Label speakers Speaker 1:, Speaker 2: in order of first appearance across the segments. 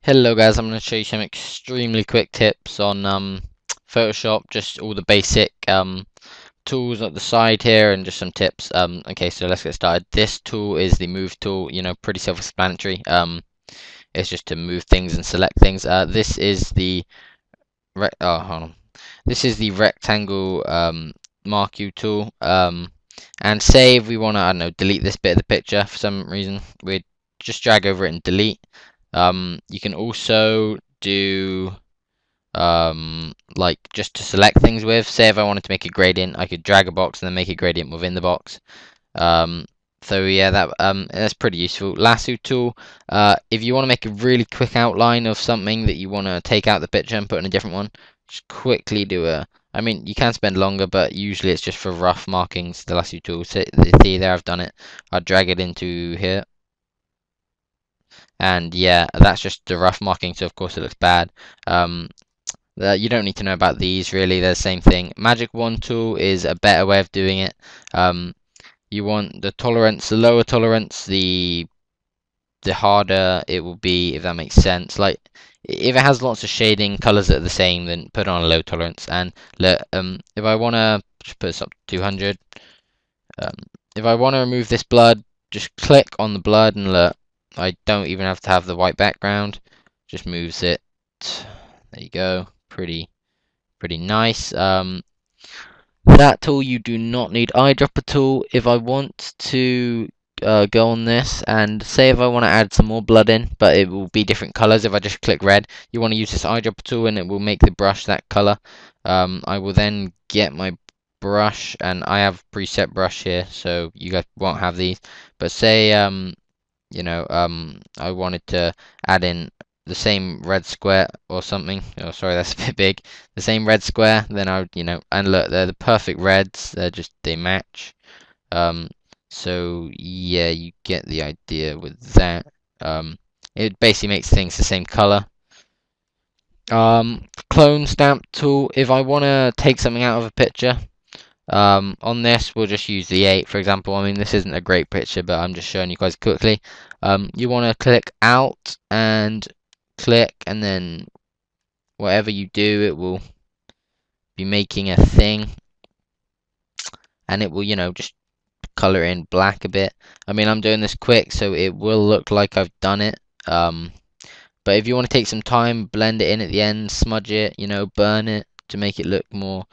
Speaker 1: Hello guys, I'm going to show you some extremely quick tips on Photoshop, just all the basic tools at the side here and just some tips. Okay, so let's get started. This tool is the move tool, pretty self-explanatory. It's just to move things and select things. This is the hold on. This is the rectangle mark you tool. And say if we want to, I don't know, delete this bit of the picture for some reason, we just drag over it and delete. You can also do like just to select things with. Say if I wanted to make a gradient, I could drag a box and then make a gradient within the box. Um, so yeah, that's pretty useful. Lasso tool. If you want to make a really quick outline of something that you want to take out the picture and put in a different one, just quickly do a. I mean, you can spend longer, but usually it's just for rough markings. The lasso tool. So, see there, I've done it. I'll drag it into here. And yeah, that's just the rough marking, so of course it looks bad. You don't need to know about these really, they're the same thing. Magic Wand tool is a better way of doing it. You want the tolerance, the lower tolerance, the harder it will be, if that makes sense. Like, if it has lots of shading, colors that are the same, then put on a low tolerance. And look, if I want to just put this up to 200, um, if I want to remove this blood, just click on the blood and look. I don't even have to have the white background. Just moves it. There you go. Pretty nice. That tool you do not need. Eyedropper tool. If I want to go on this and say if I want to add some more blood in, but it will be different colors. If I just click red, you want to use this eyedropper tool and it will make the brush that color. I will then get my brush and I have preset brush here, so you guys won't have these. But say I wanted to add in the same red square or something. Oh, sorry, that's a bit big. The same red square, then I would, and look, they're the perfect reds. They match. Um, so yeah, you get the idea with that. It basically makes things the same color. Clone stamp tool. If I want to take something out of a picture, on this, we'll just use the 8, for example. I mean, this isn't a great picture, but I'm just showing you guys quickly. You want to click out and click, and then whatever you do, it will be making a thing, and it will, just color in black a bit. I mean, I'm doing this quick, so it will look like I've done it. But if you want to take some time, blend it in at the end, smudge it, burn it to make it look more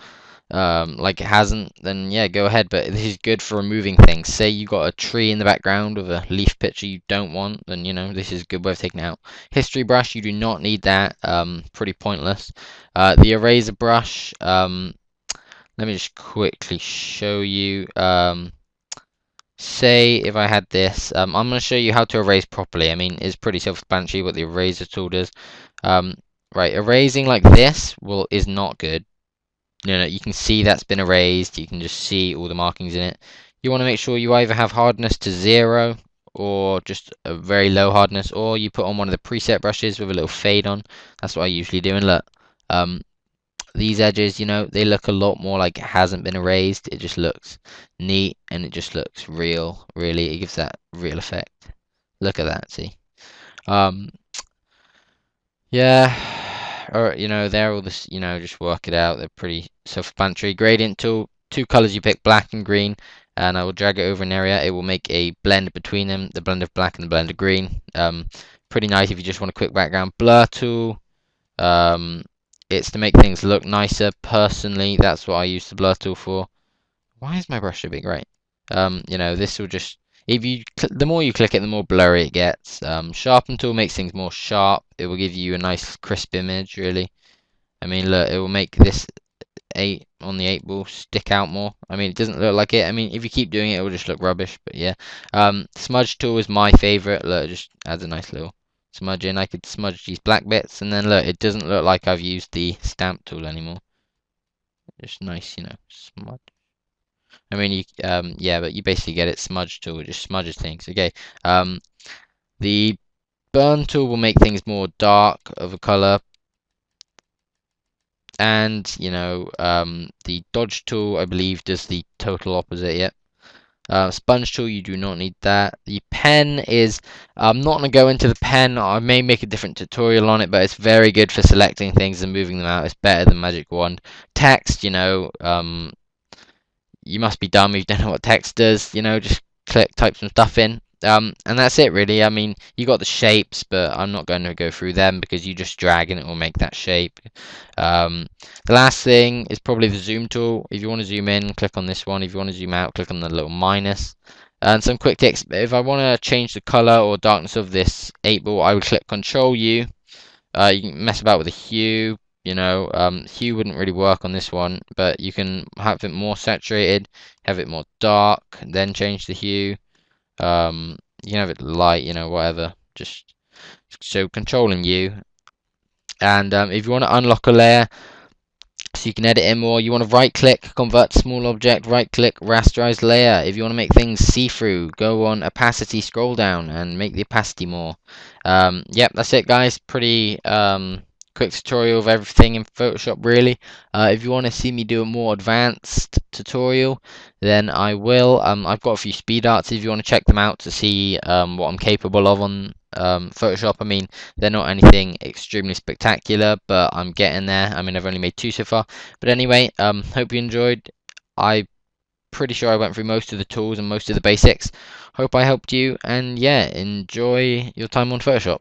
Speaker 1: like it hasn't, then yeah, go ahead. But this is good for removing things. Say you got a tree in the background of a leaf picture you don't want, then this is a good way of taking it out. History brush, you do not need that. Pretty pointless. The eraser brush, let me just quickly show you. Say if I had this, I'm going to show you how to erase properly. I mean, it's pretty self-explanatory what the eraser tool does. Right, erasing like this is not good. No, you can see that's been erased. You can just see all the markings in it. You want to make sure you either have hardness to 0 or just a very low hardness, or you put on one of the preset brushes with a little fade on. That's what I usually do. And look, these edges, they look a lot more like it hasn't been erased. It just looks neat and it just looks real, really. It gives that real effect. Look at that, see? Um, yeah, or they're all this, just work it out. They're pretty self-explanatory. Gradient tool, two colors you pick, black and green, and I will drag it over an area. It will make a blend between them, the blend of black and the blend of green. Pretty nice if you just want a quick background. Blur tool, it's to make things look nicer. Personally, that's what I use the blur tool for. Why is my brush so big? Right. This will just, the more you click it, the more blurry it gets. Sharpen tool makes things more sharp. It will give you a nice crisp image, really. I mean, look, it will make this 8 on the 8 ball stick out more. I mean, it doesn't look like it. I mean, if you keep doing it, it will just look rubbish. But yeah, smudge tool is my favorite. Look, it just adds a nice little smudge in. I could smudge these black bits, and then look, it doesn't look like I've used the stamp tool anymore. Just nice, smudge. I mean, yeah, but you basically get it. Smudge tool, it just smudges things. Okay, the burn tool will make things more dark of a color, and the dodge tool, I believe, does the total opposite. Yep. Sponge tool, you do not need that. The pen is, I'm not going to go into the pen. I may make a different tutorial on it, but it's very good for selecting things and moving them out. It's better than magic wand. Text, you must be dumb if you don't know what text does. Just type some stuff in. And that's it really. I mean, you got the shapes, but I'm not going to go through them because you just drag and it will make that shape. The last thing is probably the zoom tool. If you want to zoom in, click on this one. If you want to zoom out, click on the little minus. And some quick tips. If I want to change the color or darkness of this 8 ball, I would click Control U. You can mess about with the hue. Hue wouldn't really work on this one, but you can have it more saturated, have it more dark, then change the hue. You can have it light, whatever. Just so controlling U. And if you want to unlock a layer, so you can edit in more, you want to right click, convert to small object, right click, rasterize layer. If you want to make things see-through, go on opacity, scroll down and make the opacity more. Yep, that's it guys. Pretty quick tutorial of everything in Photoshop really. If you want to see me do a more advanced tutorial, then I will. I've got a few speed arts if you want to check them out to see what I'm capable of on Photoshop. I mean, they're not anything extremely spectacular, but I'm getting there. I mean, I've only made 2 so far. But anyway, hope you enjoyed. I'm pretty sure I went through most of the tools and most of the basics. Hope I helped you, and yeah, enjoy your time on Photoshop.